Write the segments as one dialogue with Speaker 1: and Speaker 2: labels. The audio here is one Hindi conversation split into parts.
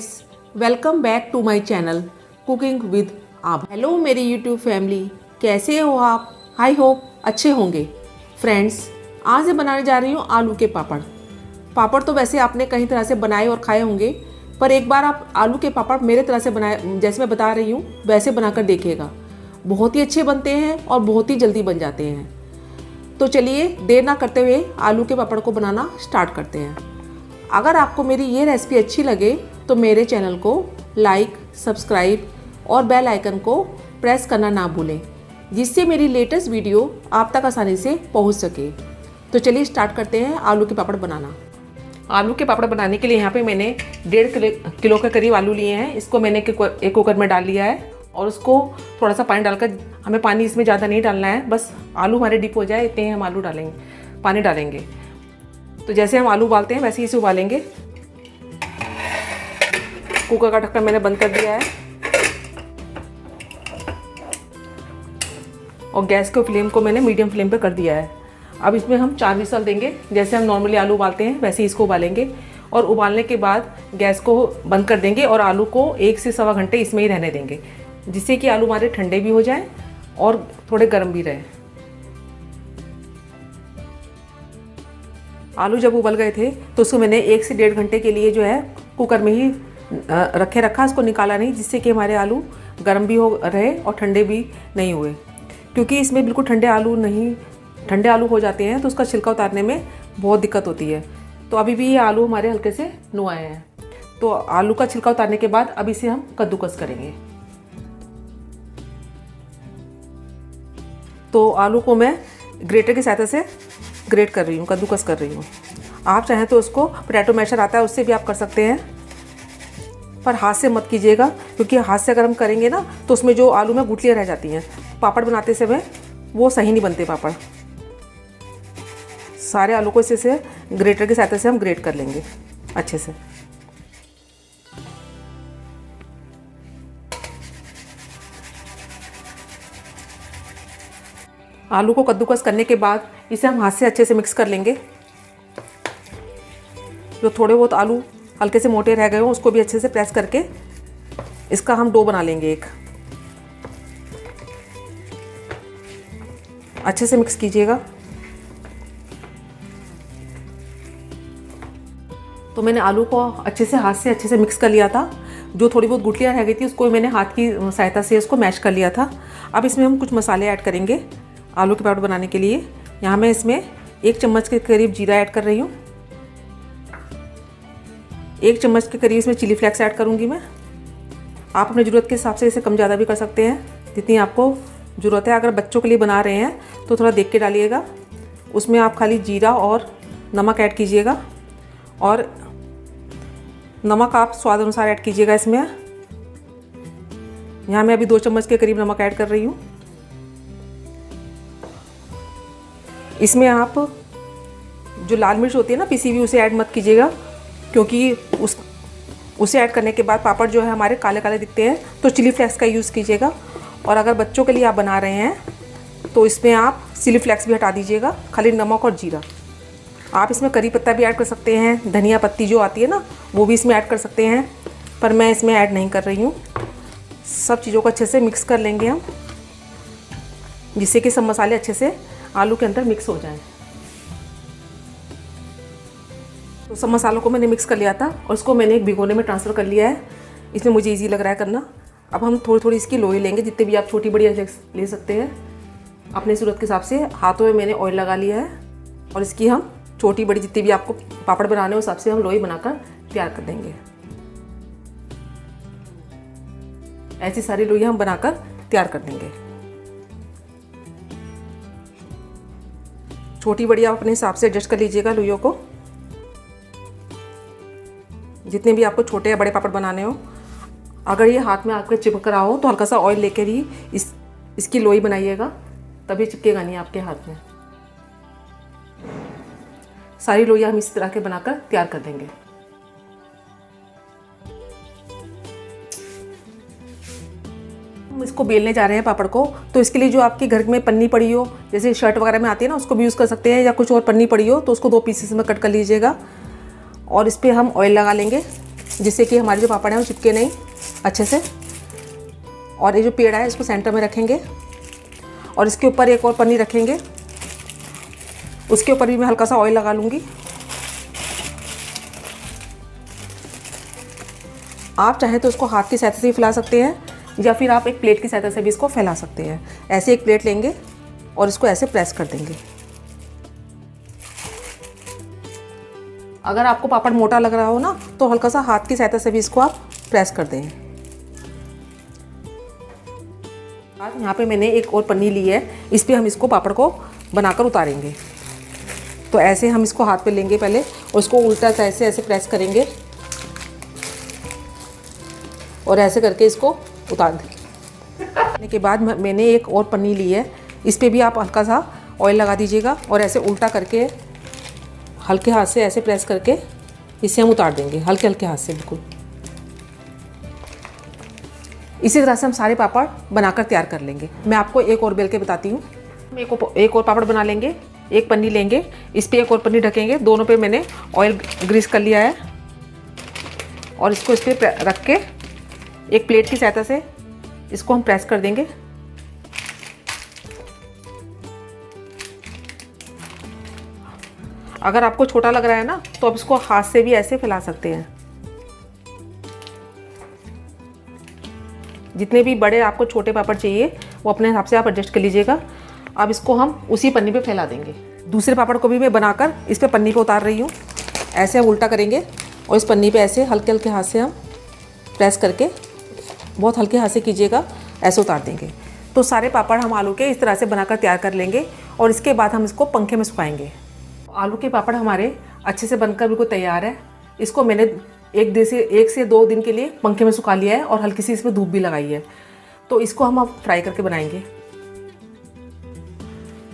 Speaker 1: Friends, welcome back to my channel cooking with आप। हेलो मेरी यूट्यूब फैमिली, कैसे हो आप? आई होप अच्छे होंगे। फ्रेंड्स, आज मैं बनाने जा रही हूँ आलू के पापड़। पापड़ तो वैसे आपने कई तरह से बनाए और खाए होंगे, पर एक बार आप आलू के पापड़ मेरे तरह से बनाए, जैसे मैं बता रही हूँ वैसे बनाकर देखिएगा। बहुत ही अच्छे बनते हैं और बहुत ही जल्दी बन जाते हैं। तो चलिए देर ना करते हुए आलू के पापड़ को बनाना स्टार्ट करते हैं। अगर आपको मेरी ये रेसिपी अच्छी लगे तो मेरे चैनल को लाइक, सब्सक्राइब और बेल आइकन को प्रेस करना ना भूलें, जिससे मेरी लेटेस्ट वीडियो आप तक आसानी से पहुंच सके। तो चलिए स्टार्ट करते हैं आलू के पापड़ बनाना। आलू के पापड़ बनाने के लिए यहाँ पे मैंने 1.5 किलो के करीब आलू लिए हैं। इसको मैंने एक कुकर में डाल लिया है और उसको थोड़ा सा पानी डालकर, हमें पानी इसमें ज़्यादा नहीं डालना है, बस आलू हमारे डिप हो जाए इतने हम आलू डालेंगे, पानी डालेंगे। तो जैसे हम आलू उबालते हैं वैसे ही इसे उबालेंगे। कुकर का ढक्कन मैंने बंद कर दिया है और गैस के फ्लेम को मैंने मीडियम फ्लेम पे कर दिया है। अब इसमें हम 4 विसल देंगे। जैसे हम नॉर्मली आलू उबालते हैं वैसे ही इसको उबालेंगे और उबालने के बाद गैस को बंद कर देंगे और आलू को 1 से सवा घंटे इसमें ही रहने देंगे, जिससे कि आलू हमारे ठंडे भी हो जाएं और थोड़े गर्म भी रहें। आलू जब उबल गए थे तो उसको मैंने 1 से 1.5 घंटे के लिए जो है कुकर में ही रखा, इसको निकाला नहीं, जिससे कि हमारे आलू गर्म भी हो रहे और ठंडे भी नहीं हुए। क्योंकि इसमें बिल्कुल ठंडे आलू हो जाते हैं तो उसका छिलका उतारने में बहुत दिक्कत होती है। तो अभी भी ये आलू हमारे हल्के से नुआए हैं। तो आलू का छिलका उतारने के बाद अब इसे हम कद्दूकस करेंगे। तो आलू को मैं ग्रेटर की सहायता से ग्रेट कर रही हूँ, कद्दूकस कर रही हूँ। आप चाहें तो उसको पोटैटो मैशर आता है उससे भी आप कर सकते हैं, पर हाथ से मत कीजिएगा, क्योंकि हाथ से अगर हम करेंगे ना तो उसमें जो आलू में गुठलियाँ रह जाती हैं। पापड़ बनाते समय वो सही नहीं बनते पापड़। सारे आलू को इसे से ग्रेटर की सहायता से हम ग्रेट कर लेंगे अच्छे से। आलू को कद्दूकस करने के बाद इसे हम हाथ से अच्छे से मिक्स कर लेंगे। जो थोड़े बहुत आलू हल्के से मोटे रह गए हों उसको भी अच्छे से प्रेस करके इसका हम डो बना लेंगे। एक अच्छे से मिक्स कीजिएगा। तो मैंने आलू को अच्छे से मिक्स कर लिया था। जो थोड़ी बहुत गुठलियाँ रह गई थी उसको मैंने हाथ की सहायता से इसको मैश कर लिया था। अब इसमें हम कुछ मसाले ऐड करेंगे आलू के पापड़ बनाने के लिए। यहाँ मैं इसमें 1 चम्मच के करीब जीरा ऐड कर रही हूँ। 1 चम्मच के करीब इसमें चिली फ्लेक्स ऐड करूँगी मैं। आप अपनी ज़रूरत के हिसाब से इसे कम ज़्यादा भी कर सकते हैं, जितनी आपको ज़रूरत है। अगर बच्चों के लिए बना रहे हैं तो थोड़ा देख के डालिएगा। उसमें आप खाली जीरा और नमक ऐड कीजिएगा, और नमक आप स्वाद अनुसार ऐड कीजिएगा इसमें। यहाँ मैं अभी 2 चम्मच के करीब नमक ऐड कर रही हूँ। इसमें आप जो लाल मिर्च होती है ना पिसी हुई, उसे ऐड मत कीजिएगा, क्योंकि उसे ऐड करने के बाद पापड़ जो है हमारे काले काले दिखते हैं। तो चिली फ्लेक्स का यूज़ कीजिएगा। और अगर बच्चों के लिए आप बना रहे हैं तो इसमें आप चिली फ्लेक्स भी हटा दीजिएगा, खाली नमक और जीरा। आप इसमें करी पत्ता भी ऐड कर सकते हैं, धनिया पत्ती जो आती है ना वो भी इसमें ऐड कर सकते हैं, पर मैं इसमें ऐड नहीं कर रही हूँ। सब चीज़ों को अच्छे से मिक्स कर लेंगे हम, जिससे कि सब मसाले अच्छे से आलू के अंदर मिक्स हो जाएं। तो सब मसालों को मैंने मिक्स कर लिया था और उसको मैंने एक भिगोने में ट्रांसफ़र कर लिया है। इसमें मुझे इजी लग रहा है करना। अब हम थोड़ी थोड़ी इसकी लोई लेंगे, जितने भी आप छोटी बड़ी ले सकते हैं अपने ज़रूरत के हिसाब से। हाथों में मैंने ऑयल लगा लिया है और इसकी हम छोटी बड़ी जितनी भी आपको पापड़ बनाने उस हिसाब से हम लोई बनाकर तैयार कर देंगे। ऐसी सारी लोई हम बनाकर तैयार कर देंगे। छोटी बड़ी आप अपने हिसाब से एडजस्ट कर लीजिएगा लोइयों को, जितने भी आपको छोटे या बड़े पापड़ बनाने हो। अगर ये हाथ में आपके चिपक रहा हो तो हल्का सा ऑयल लेकर ही इसकी लोई बनाइएगा, तभी चिपकेगा नहीं आपके हाथ में। सारी लोइयाँ हम इस तरह के बनाकर तैयार कर देंगे। हम इसको बेलने जा रहे हैं पापड़ को, तो इसके लिए जो आपके घर में पन्नी पड़ी हो, जैसे शर्ट वगैरह में आती है ना, उसको भी यूज़ कर सकते हैं, या कुछ और पन्नी पड़ी हो तो उसको 2 पीसेस में कट कर लीजिएगा और इस पर हम ऑयल लगा लेंगे। जिससे कि हमारे जो पापड़ हैं वो चिपके नहीं अच्छे से। और ये जो पेड़ा है इसको सेंटर में रखेंगे और इसके ऊपर एक और पन्नी रखेंगे, उसके ऊपर भी मैं हल्का सा ऑयल लगा लूँगी। आप चाहें तो इसको हाथ की सहायता से ही फैला सकते हैं या फिर आप एक प्लेट की सहायता से भी इसको फैला सकते हैं। ऐसे एक प्लेट लेंगे और इसको ऐसे प्रेस कर देंगे। अगर आपको पापड़ मोटा लग रहा हो ना तो हल्का सा हाथ की सहायता से भी इसको आप प्रेस कर दें। आज यहाँ पे मैंने एक और पन्नी ली है, इस पर हम इसको पापड़ को बनाकर उतारेंगे। तो ऐसे हम इसको हाथ पे लेंगे पहले और इसको उल्टा सा ऐसे प्रेस करेंगे और ऐसे करके इसको उतार देने के बाद मैंने एक और पन्नी ली है, इस पर भी आप हल्का सा ऑयल लगा दीजिएगा और ऐसे उल्टा करके हल्के हाथ से ऐसे प्रेस करके इसे हम उतार देंगे, हल्के हल्के हाथ से बिल्कुल। इसी तरह से हम सारे पापड़ बनाकर तैयार कर लेंगे। मैं आपको एक और बेल के बताती हूँ। एक और पापड़ बना लेंगे, एक पन्नी लेंगे, इस पर एक और पन्नी ढकेंगे, दोनों पे मैंने ऑयल ग्रीस कर लिया है और इसको इस पर रख के एक प्लेट की सहायता से इसको हम प्रेस कर देंगे। अगर आपको छोटा लग रहा है ना तो आप इसको हाथ से भी ऐसे फैला सकते हैं। जितने भी बड़े आपको छोटे पापड़ चाहिए वो अपने हिसाब से आप एडजस्ट कर लीजिएगा। अब इसको हम उसी पन्नी पे फैला देंगे। दूसरे पापड़ को भी मैं बनाकर इस पे पन्नी पे उतार रही हूँ। ऐसे हम उल्टा करेंगे और इस पन्नी पे ऐसे हल्के हल्के हाथ से हम प्रेस करके, बहुत हल्के हाथ से कीजिएगा, ऐसे उतार देंगे। तो सारे पापड़ हम आलू के इस तरह से बनाकर तैयार कर लेंगे और इसके बाद हम इसको पंखे में सुखाएंगे। आलू के पापड़ हमारे अच्छे से बनकर बिल्कुल तैयार है। इसको मैंने एक से 2 दिन के लिए पंखे में सुखा लिया है और हल्की सी इसमें धूप भी लगाई है। तो इसको हम अब फ्राई करके बनाएंगे।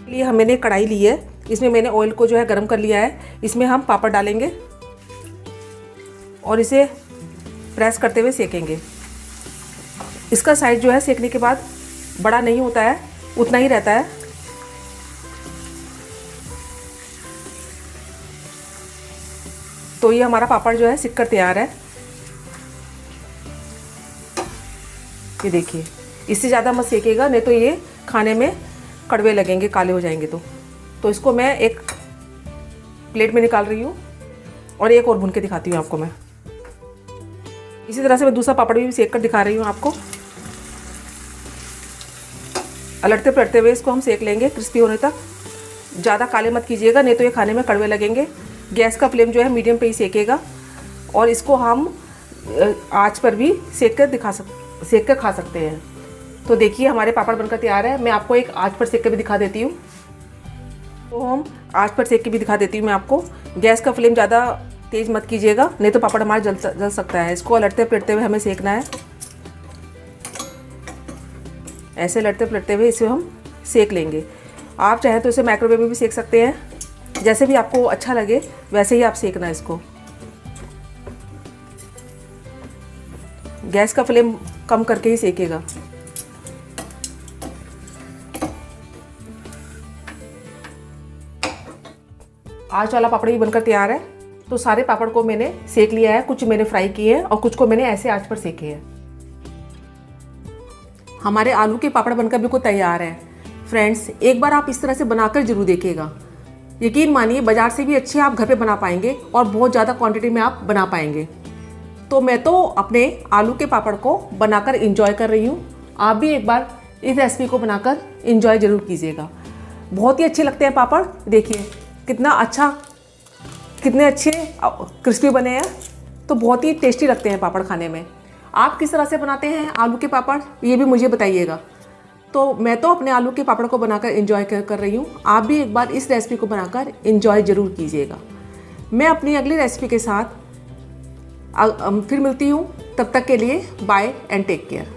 Speaker 1: लिए मैंने कढ़ाई ली है, इसमें मैंने ऑयल को जो है गर्म कर लिया है। इसमें हम पापड़ डालेंगे और इसे प्रेस करते हुए सेकेंगे। इसका साइज जो है सेकने के बाद बड़ा नहीं होता है, उतना ही रहता है। तो ये हमारा पापड़ जो है सिक कर तैयार है। ये देखिए, इससे ज़्यादा मत सेकेगा, नहीं तो ये खाने में कड़वे लगेंगे, काले हो जाएंगे। तो इसको मैं एक प्लेट में निकाल रही हूँ और एक और भून के दिखाती हूँ आपको मैं। इसी तरह से मैं दूसरा पापड़ भी सेक कर दिखा रही हूँ आपको। अलटते पलटते हुए इसको हम सेक लेंगे क्रिस्पी होने तक। ज़्यादा काले मत कीजिएगा, नहीं तो ये खाने में कड़वे लगेंगे। गैस का फ्लेम जो है मीडियम पे ही सेकेगा और इसको हम आंच पर भी सेक कर खा सकते हैं। तो देखिए हमारे पापड़ बनकर तैयार है। मैं आपको एक आंच पर सेक के भी दिखा देती हूँ। तो हम आंच पर सेक के भी दिखा देती हूँ मैं आपको। गैस का फ्लेम ज़्यादा तेज़ मत कीजिएगा, नहीं तो पापड़ हमारा जल सकता है। इसको लटते पलटते हुए हमें सेकना है। ऐसे लटते पलटते हुए इसे हम सेक लेंगे। आप चाहें तो इसे माइक्रोवेव में भी सेक सकते हैं, जैसे भी आपको अच्छा लगे वैसे ही आप सेकना इसको। गैस का फ्लेम कम करके ही सेकेगा। आज वाला पापड़ भी बनकर तैयार है। तो सारे पापड़ को मैंने सेक लिया है, कुछ मैंने फ्राई किए हैं और कुछ को मैंने ऐसे आंच पर सेके हैं। हमारे आलू के पापड़ बनकर बिल्कुल तैयार है। फ्रेंड्स, एक बार आप इस तरह से बनाकर जरूर देखिएगा। यकीन मानिए बाजार से भी अच्छे आप घर पे बना पाएंगे और बहुत ज़्यादा क्वांटिटी में आप बना पाएंगे। तो मैं तो अपने आलू के पापड़ को बनाकर इंजॉय कर रही हूँ। आप भी एक बार इस रेसिपी को बनाकर इंजॉय ज़रूर कीजिएगा। बहुत ही अच्छे लगते हैं पापड़। देखिए कितने अच्छे क्रिस्पी बने हैं। तो बहुत ही टेस्टी लगते हैं पापड़ खाने में। आप किस तरह से बनाते हैं आलू के पापड़, ये भी मुझे बताइएगा। तो मैं तो अपने आलू के पापड़ को बनाकर एंजॉय कर रही हूँ। आप भी एक बार इस रेसिपी को बनाकर एंजॉय ज़रूर कीजिएगा। मैं अपनी अगली रेसिपी के साथ फिर मिलती हूँ। तब तक के लिए बाय एंड टेक केयर।